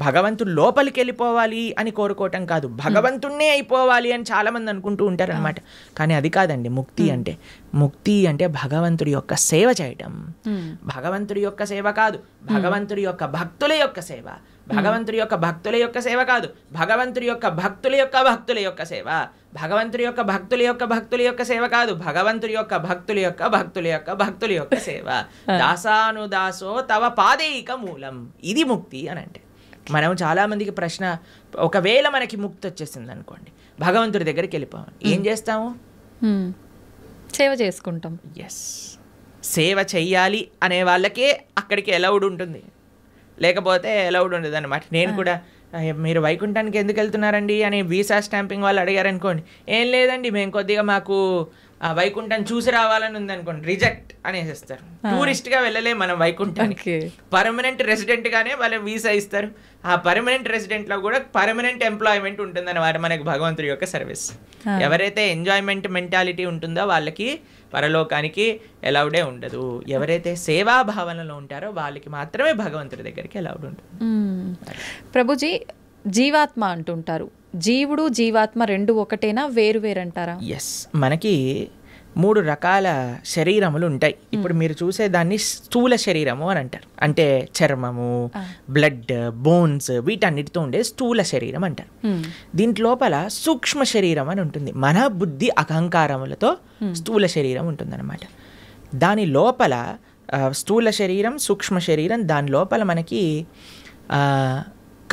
భగవంతుడు లోపలికి వెళ్ళిపోవాలి అని కోరుకోవటం కాదు, భగవంతుణ్ణే అయిపోవాలి అని చాలా మంది అనుకుంటూ ఉంటారు అనమాట. కానీ అది కాదండి ముక్తి అంటే. ముక్తి అంటే భగవంతుడి యొక్క సేవ చేయటం. భగవంతుడి యొక్క సేవ కాదు, భగవంతుడి యొక్క భక్తుల యొక్క సేవ. భగవంతుడి యొక్క భక్తుల యొక్క సేవ కాదు, భగవంతుడి యొక్క భక్తుల యొక్క భక్తుల యొక్క సేవ. భగవంతుడి యొక్క భక్తుల యొక్క భక్తుల యొక్క సేవ కాదు, భగవంతుడి యొక్క భక్తుల యొక్క భక్తుల యొక్క భక్తుల యొక్క సేవ. దాసానుదాసో తవ పాదేయిక మూలం, ఇది ముక్తి అని అంటే. మనం చాలామందికి ప్రశ్న, ఒకవేళ మనకి ముక్తి వచ్చేసింది అనుకోండి, భగవంతుడి దగ్గరికి వెళ్ళిపోవాలి, ఏం చేస్తాము? సేవ చేసుకుంటాం. ఎస్, సేవ చెయ్యాలి అనే వాళ్ళకే అక్కడికి అలౌడ్ ఉంటుంది, లేకపోతే అలౌడ్ ఉండదు అనమాట. నేను కూడా మీరు వైకుంఠానికి ఎందుకు వెళ్తున్నారండి అని వీసా స్టాంపింగ్ వాళ్ళు అడిగారు అనుకోండి, ఏం లేదండి మేము కొద్దిగా మాకు వైకుంఠం చూసి రావాలని ఉంది అనుకోండి, రిజెక్ట్ అనేసిస్తారు. టూరిస్ట్గా వెళ్ళలేము మనం వైకుంఠానికి, పర్మనెంట్ రెసిడెంట్గానే వాళ్ళు వీసా ఇస్తారు. ఆ పర్మనెంట్ రెసిడెంట్లో కూడా పర్మనెంట్ ఎంప్లాయ్మెంట్ ఉంటుంది అన్నమాట మనకి భగవంతుడి యొక్క సర్వీస్. ఎవరైతే ఎంజాయ్మెంట్ మెంటాలిటీ ఉంటుందో వాళ్ళకి పరలోకానికి ఎలౌడే ఉండదు. ఎవరైతే సేవాభావనలో ఉంటారో వాళ్ళకి మాత్రమే భగవంతుడి దగ్గరికి ఎలౌడ్ ఉంటుంది. ప్రభుజీ, జీవాత్మ అంటుంటారు, జీవుడు జీవాత్మ రెండు ఒకటేనా, వేరు వేరంటారా? ఎస్, మనకి 3 రకాల శరీరములు ఉంటాయి. ఇప్పుడు మీరు చూసే దాన్ని స్థూల శరీరము అని అంటారు. అంటే చర్మము, బ్లడ్, బోన్స్ వీటన్నిటితో ఉండే స్థూల శరీరం అంటారు. దీంట్ లోపల సూక్ష్మ శరీరం అని ఉంటుంది. మన బుద్ధి అహంకారములతో స్థూల శరీరం ఉంటుందన్నమాట. దాని లోపల స్థూల శరీరం, సూక్ష్మ శరీరం, దాని లోపల మనకి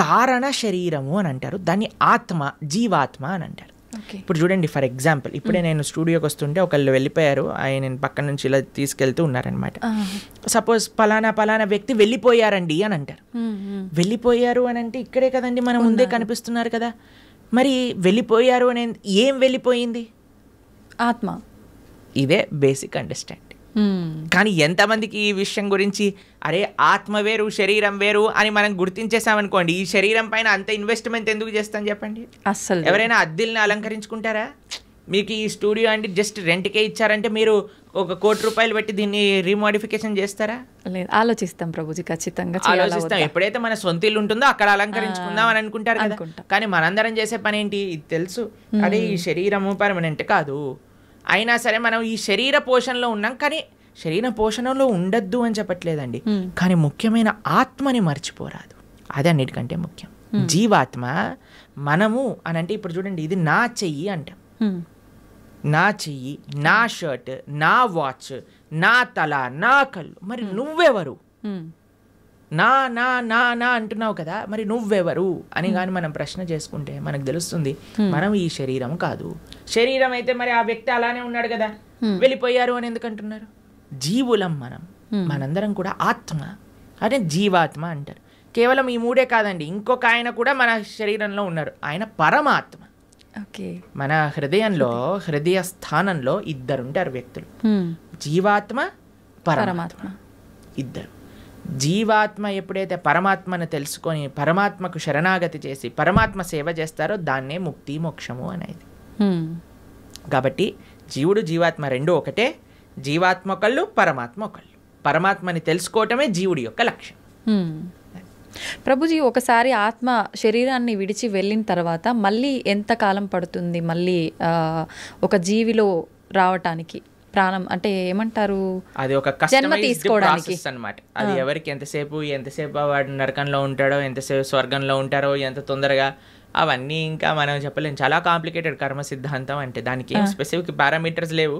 కారణ శరీరము అని అంటారు. దాన్ని ఆత్మ, జీవాత్మ అని అంటారు. ఇప్పుడు చూడండి, ఫర్ ఎగ్జాంపుల్ ఇప్పుడే నేను స్టూడియోకి వస్తుంటే ఒకళ్ళు వెళ్ళిపోయారు, ఆయన పక్కన నుంచి ఇలా తీసుకెళ్తూ ఉన్నారనమాట. సపోజ్ పలానా వ్యక్తి వెళ్ళిపోయారండి అని అంటారు. వెళ్ళిపోయారు అని అంటే ఇక్కడే కదండి మన ముందే కనిపిస్తున్నారు కదా. మరి వెళ్ళిపోయారు అని ఏం వెళ్ళిపోయింది? ఆత్మ. ఇదే బేసిక్ అండర్స్టాండింగ్. కానీ ఎంతమందికి ఈ విషయం గురించి, అరే ఆత్మ వేరు శరీరం వేరు అని మనం గుర్తించేసామనుకోండి, ఈ శరీరం పైన అంత ఇన్వెస్ట్మెంట్ ఎందుకు చేస్తాం చెప్పండి? అస్సలు ఎవరైనా అద్దెల్ని అలంకరించుకుంటారా? మీకు ఈ స్టూడియో అంటే జస్ట్ రెంట్కే ఇచ్చారంటే మీరు 1 కోటి రూపాయలు పెట్టి దీన్ని రీమోడిఫికేషన్ చేస్తారా? లేదు, ఆలోచిస్తాం ప్రభుజీ, ఖచ్చితంగా ఆలోచిస్తాం. ఎప్పుడైతే మన సొంత ఇల్లు ఉంటుందో అక్కడ అలంకరించుకుందాం అని అనుకుంటారు కదా. కానీ మనందరం చేసే పని ఏంటి? ఇది తెలుసు, అదే ఈ శరీరము పర్మనెంట్ కాదు, అయినా సరే మనం ఈ శరీర పోషణలో ఉన్నాం. కానీ శరీర పోషణలో ఉండద్దు అని చెప్పట్లేదండి, కానీ ముఖ్యమైన ఆత్మని మర్చిపోరాదు, అది అన్నిటికంటే ముఖ్యం. జీవాత్మ మనము అని అంటే ఇప్పుడు చూడండి, ఇది నా చెయ్యి అంటాం, నా చెయ్యి, నా షర్ట్, నా వాచ్, నా తల, నా కళ్ళు. మరి నువ్వెవరు? నా నా నా నా అంటున్నావు కదా, మరి నువ్వెవరు అని కానీ మనం ప్రశ్న చేసుకుంటే మనకు తెలుస్తుంది మనం ఈ శరీరం కాదు. శరీరం అయితే మరి ఆ వ్యక్తి అలానే ఉన్నాడు కదా, వెళ్ళిపోయారు అని ఎందుకు అంటున్నారు? జీవులం మనం, మనందరం కూడా ఆత్మ, అదే జీవాత్మ అంటారు. కేవలం ఈ 3 కాదండి, ఇంకొక ఆయన కూడా మన శరీరంలో ఉన్నారు, ఆయన పరమాత్మ. మన హృదయంలో, హృదయ స్థానంలో 2 ఉంటారు వ్యక్తులు, జీవాత్మ, పరమాత్మ, 2. జీవాత్మ ఎప్పుడైతే పరమాత్మను తెలుసుకొని పరమాత్మకు శరణాగతి చేసి పరమాత్మ సేవ చేస్తారో దాన్నే ముక్తి మోక్షము అనేది. కాబట్టి జీవుడు జీవాత్మ 2 ఒకటే, జీవాత్మ ఒకళ్ళు, పరమాత్మ ఒకళ్ళు. పరమాత్మని తెలుసుకోవటమే జీవుడి యొక్క లక్ష్యం. ప్రభుజీ, ఒకసారి ఆత్మ శరీరాన్ని విడిచి వెళ్ళిన తర్వాత మళ్ళీ ఎంత కాలం పడుతుంది మళ్ళీ ఒక జీవిలో రావటానికి? ప్రాణం అంటే ఏమంటారు, అది ఒక కస్టమైజ్డ్ ప్రాసెస్ అన్నమాట. అది ఎవరికి ఎంతసేపు వాడు నరకంలో ఉంటాడో, ఎంతసేపు స్వర్గంలో ఉంటారో, ఎంత తొందరగా, అవన్నీ ఇంకా మనం చెప్పలేము. చాలా కాంప్లికేటెడ్ కర్మ సిద్ధాంతం అంటే, దానికి ఏం స్పెసిఫిక్ పారామీటర్స్ లేవు.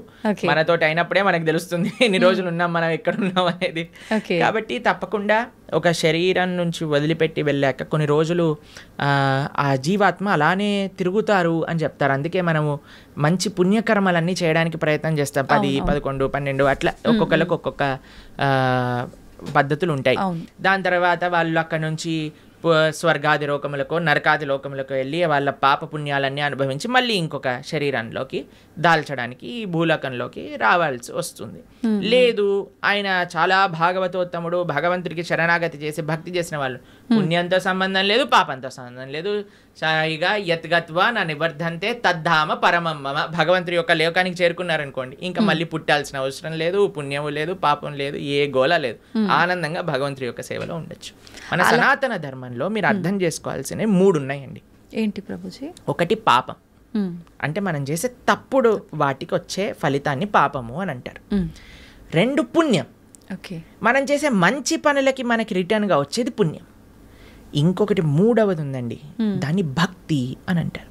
మనతోటి అయినప్పుడే మనకు తెలుస్తుంది ఎన్ని రోజులు ఉన్నాం, మనం ఎక్కడ ఉన్నాం అనేది. కాబట్టి తప్పకుండా ఒక శరీరం నుంచి వదిలిపెట్టి వెళ్ళాక కొన్ని రోజులు ఆ జీవాత్మ అలానే తిరుగుతారు అని చెప్తారు. అందుకే మనము మంచి పుణ్యకర్మలన్నీ చేయడానికి ప్రయత్నం చేస్తాం. 10, 11, 12 అట్లా ఒక్కొక్కరికి ఒక్కొక్క పద్ధతులు ఉంటాయి. దాని తర్వాత వాళ్ళు అక్కడ నుంచి స్వర్గాది లోకములకు, నరకాది లోకములకు వెళ్ళి వాళ్ళ పాప పుణ్యాలన్నీ అనుభవించి మళ్ళీ ఇంకొక శరీరంలోకి దాల్చడానికి ఈ భూలోకంలోకి రావాల్సి వస్తుంది. లేదు, ఆయన చాలా భాగవతోత్తముడు, భగవంతుడికి శరణాగతి చేసి భక్తి చేసిన వాళ్ళు, పుణ్యంతో సంబంధం లేదు, పాపంతో సంబంధం లేదు, సాయిగా యత్గత్వా నా నివర్ధంతే తద్ధామ పరమమ్మ, భగవంతుడి యొక్క లోకానికి చేరుకున్నారనుకోండి, ఇంకా మళ్ళీ పుట్టాల్సిన అవసరం లేదు, పుణ్యము లేదు, పాపం లేదు, ఏ గోల లేదు, ఆనందంగా భగవంతుడి యొక్క సేవలో ఉండొచ్చు. మన సనాతన ధర్మంలో మీరు అర్థం చేసుకోవాల్సినవి 3 ఉన్నాయండి. ఏంటి ప్రభుజీ? ఒకటి పాపం, అంటే మనం చేసే తప్పుడు వాటికి వచ్చే ఫలితాన్ని పాపము అని అంటారు. 2 పుణ్యం, మనం చేసే మంచి పనులకి మనకి రిటర్న్గా వచ్చేది పుణ్యం. ఇంకొకటి 3వది ఉందండి, దాన్ని భక్తి అని అంటారు.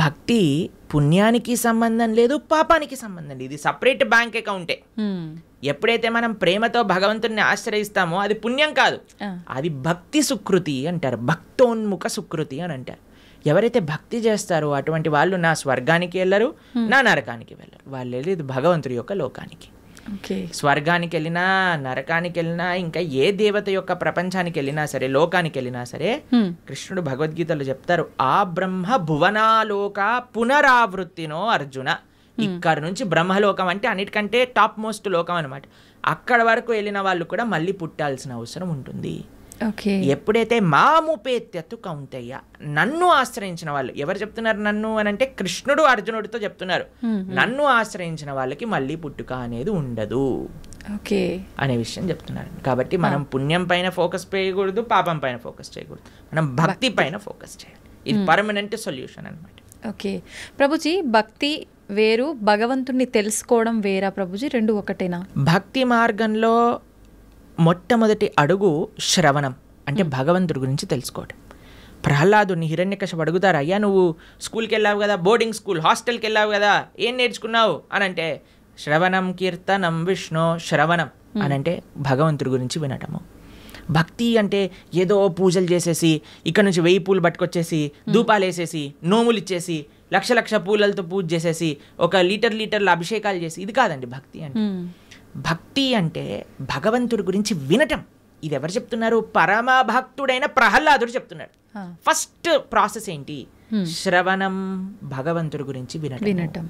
భక్తి పుణ్యానికి సంబంధం లేదు, పాపానికి సంబంధం లేదు, ఇది సపరేట్ బ్యాంక్ అకౌంటే. ఎప్పుడైతే మనం ప్రేమతో భగవంతుడిని ఆశ్రయిస్తామో అది పుణ్యం కాదు, అది భక్తి సుకృతి అంటారు, భక్తోన్ముఖ సుకృతి అని అంటారు. ఎవరైతే భక్తి చేస్తారో అటువంటి వాళ్ళు నా స్వర్గానికి వెళ్ళరు, నా నరకానికి వెళ్ళరు, వాళ్ళు వెళ్ళేది భగవంతుడి యొక్క లోకానికి. స్వర్గానికి వెళ్ళినా, నరకానికి వెళ్ళినా, ఇంకా ఏ దేవత యొక్క ప్రపంచానికి వెళ్ళినా సరే, లోకానికి వెళ్ళినా సరే, కృష్ణుడు భగవద్గీతలో చెప్తారు, ఆ బ్రహ్మ భువనాలోక పునరావృత్తినో అర్జున. ఇక్కడ నుంచి బ్రహ్మలోకం అంటే అన్నిటికంటే టాప్ మోస్ట్ లోకం అనమాట. అక్కడ వరకు వెళ్ళిన వాళ్ళు కూడా మళ్ళీ పుట్టాల్సిన అవసరం ఉంటుంది. ఎప్పుడైతే మాముపేత్యత్తు కౌంతయ్య, నన్ను ఆశ్రయించిన వాళ్ళు, ఎవరు చెప్తున్నారు నన్ను అని అంటే కృష్ణుడు అర్జునుడితో చెప్తున్నారు, నన్ను ఆశ్రయించిన వాళ్ళకి మళ్ళీ పుట్టుక అనేది ఉండదు అనే విషయం చెప్తున్నారు. కాబట్టి మనం పుణ్యం పైన ఫోకస్ చేయకూడదు, పాపం పైన ఫోకస్ చేయకూడదు, మనం భక్తి పైన ఫోకస్ చేయాలి. ఇది పర్మనెంట్ సొల్యూషన్ అనమాట. ఓకే ప్రభుజీ, భక్తి వేరు, భగవంతుణ్ణి తెలుసుకోవడం వేరా ప్రభుజీ? 2 ఒకటేనా? భక్తి మార్గంలో మొట్టమొదటి అడుగు శ్రవణం, అంటే భగవంతుడి గురించి తెలుసుకోవడం. ప్రహ్లాదుని హిరణ్యకశిపుడు అడుగుతారు, అయ్యా నువ్వు స్కూల్కి వెళ్ళావు కదా, బోర్డింగ్ స్కూల్, హాస్టల్కి వెళ్ళావు కదా, ఏం నేర్చుకున్నావు అని అంటే, శ్రవణం కీర్తనం విష్ణు, శ్రవణం అని అంటే భగవంతుడి గురించి వినటము. భక్తి అంటే ఏదో పూజలు చేసేసి, ఇక్కడ నుంచి 1000 పూలు పట్టుకొచ్చేసి, ధూపాలు వేసేసి, నోములు ఇచ్చేసి, లక్ష పూలలతో పూజ చేసేసి, ఒక లీటర్ల అభిషేకాలు చేసి, ఇది కాదండి భక్తి అంటే. భక్తి అంటే భగవంతుడి గురించి వినటం. ఇది ఎవరు చెప్తున్నారు? పరమ భక్తుడైన ప్రహ్లాదుడు చెప్తున్నాడు. ఫస్ట్ ప్రాసెస్ ఏంటి? శ్రవణం, భగవంతుడి గురించి వినటం.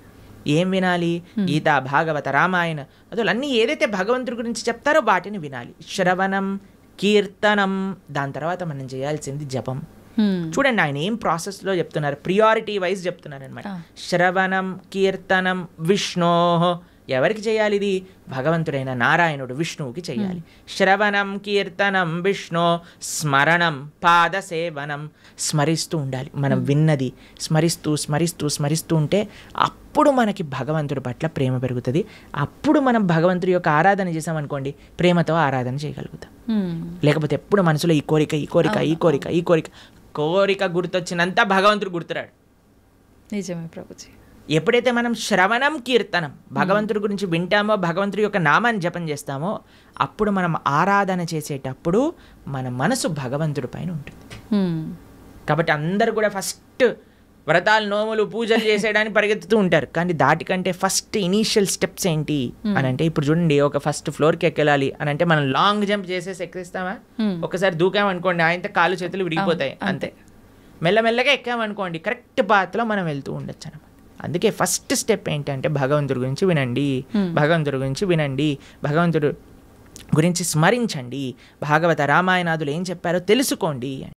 ఏం వినాలి? గీత, భాగవత, రామాయణ అసలు అన్నీ ఏదైతే భగవంతుడి గురించి చెప్తారో వాటిని వినాలి. శ్రవణం, కీర్తనం, దాని తర్వాత మనం చేయాల్సింది జపం. చూడండి ఆయన ఏం ప్రాసెస్లో చెప్తున్నారు, ప్రియారిటీ వైజ్ చెప్తున్నారు అనమాట. శ్రవణం, కీర్తనం, విష్ణో ఎవరికి చేయాలి ఇది? భగవంతుడైన నారాయణుడు విష్ణువుకి చేయాలి. శ్రవణం కీర్తనం విష్ణు స్మరణం పాదసేవనం. స్మరిస్తూ ఉండాలి. మనం విన్నది స్మరిస్తూ స్మరిస్తూ స్మరిస్తూ ఉంటే అప్పుడు మనకి భగవంతుడి పట్ల ప్రేమ పెరుగుతుంది. అప్పుడు మనం భగవంతుడి యొక్క ఆరాధన చేసామనుకోండి, ప్రేమతో ఆరాధన చేయగలుగుతాం. లేకపోతే ఎప్పుడు మనసులో ఈ కోరిక ఈ కోరిక ఈ కోరిక ఈ కోరిక కోరిక గుర్తొచ్చినంత భగవంతుడు గుర్తురాడు. నిజమే ప్రభుజీ. ఎప్పుడైతే మనం శ్రవణం కీర్తనం భగవంతుడి గురించి వింటామో, భగవంతుడి యొక్క నామాన్ని జపం చేస్తామో, అప్పుడు మనం ఆరాధన చేసేటప్పుడు మన మనసు భగవంతుడి పైన ఉంటుంది. కాబట్టి అందరూ కూడా ఫస్ట్ వ్రతాలు, నోములు, పూజలు చేసేయడానికి పరిగెత్తుతూ ఉంటారు. కానీ దాటికంటే ఫస్ట్ ఇనీషియల్ స్టెప్స్ ఏంటి అని అంటే, ఇప్పుడు చూడండి, ఒక ఫస్ట్ ఫ్లోర్కి ఎక్కెళ్ళాలి అని అంటే మనం లాంగ్ జంప్ చేసేసి ఎక్కిస్తామా? ఒకసారి దూకామనుకోండి, ఆయనతో కాళ్ళు చేతులు విరిగిపోతాయి, అంతే. మెల్లమెల్లగా ఎక్కామనుకోండి, కరెక్ట్ పాత్లో మనం వెళ్తూ ఉండొచ్చు అనమాట. అందుకే ఫస్ట్ స్టెప్ ఏంటంటే భగవంతుడి గురించి వినండి, భగవంతుడి గురించి వినండి, భగవంతుడు గురించి స్మరించండి, భాగవత రామాయణాదులు ఏం చెప్పారో తెలుసుకోండి.